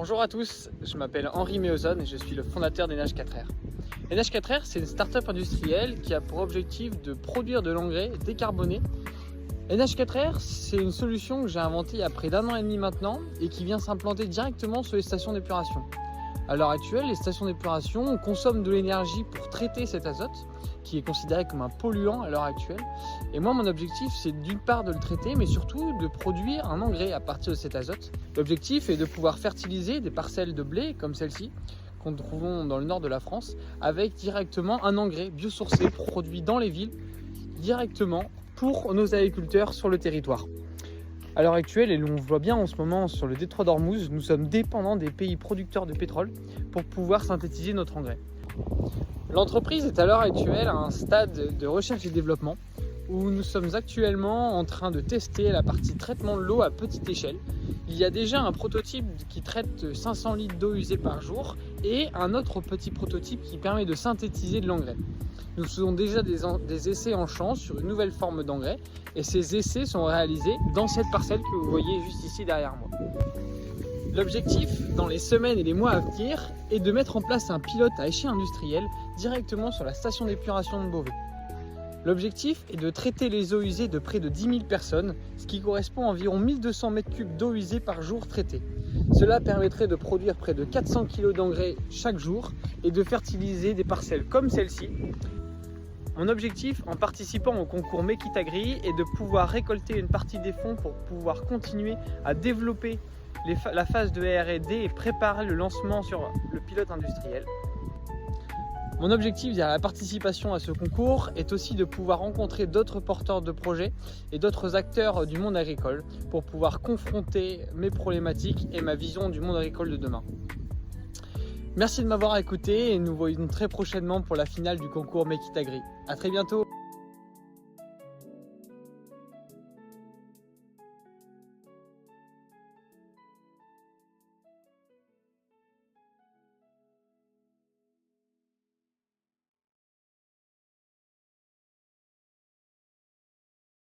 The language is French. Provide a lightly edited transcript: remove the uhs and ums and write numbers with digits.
Bonjour à tous, je m'appelle Henri Méozone et je suis le fondateur d'NH4R. NH4R, c'est une start-up industrielle qui a pour objectif de produire de l'engrais décarboné. NH4R, c'est une solution que j'ai inventée il y a près d'1 an et demi maintenant et qui vient s'implanter directement sur les stations d'épuration. À l'heure actuelle, les stations d'épuration consomment de l'énergie pour traiter cet azote, qui est considéré comme un polluant à l'heure actuelle. Et moi, mon objectif, c'est d'une part de le traiter, mais surtout de produire un engrais à partir de cet azote. L'objectif est de pouvoir fertiliser des parcelles de blé comme celle-ci, qu'on trouve dans le nord de la France, avec directement un engrais biosourcé produit dans les villes, directement pour nos agriculteurs sur le territoire. À l'heure actuelle, et l'on voit bien en ce moment sur le détroit d'Ormuz, nous sommes dépendants des pays producteurs de pétrole pour pouvoir synthétiser notre engrais. L'entreprise est à l'heure actuelle à un stade de recherche et développement où nous sommes actuellement en train de tester la partie traitement de l'eau à petite échelle. Il y a déjà un prototype qui traite 500 litres d'eau usée par jour et un autre petit prototype qui permet de synthétiser de l'engrais. Nous faisons déjà des essais en champ sur une nouvelle forme d'engrais et ces essais sont réalisés dans cette parcelle que vous voyez juste ici derrière moi. L'objectif dans les semaines et les mois à venir est de mettre en place un pilote à échelle industrielle directement sur la station d'épuration de Beauvais. L'objectif est de traiter les eaux usées de près de 10 000 personnes, ce qui correspond à environ 1200 m3 d'eau usée par jour traitée. Cela permettrait de produire près de 400 kg d'engrais chaque jour et de fertiliser des parcelles comme celle-ci. Mon objectif en participant au concours Make It Agri est de pouvoir récolter une partie des fonds pour pouvoir continuer à développer la phase de R&D et préparer le lancement sur le pilote industriel. Mon objectif derrière la participation à ce concours est aussi de pouvoir rencontrer d'autres porteurs de projets et d'autres acteurs du monde agricole pour pouvoir confronter mes problématiques et ma vision du monde agricole de demain. Merci de m'avoir écouté et nous voyons très prochainement pour la finale du concours Make It Agri. À très bientôt.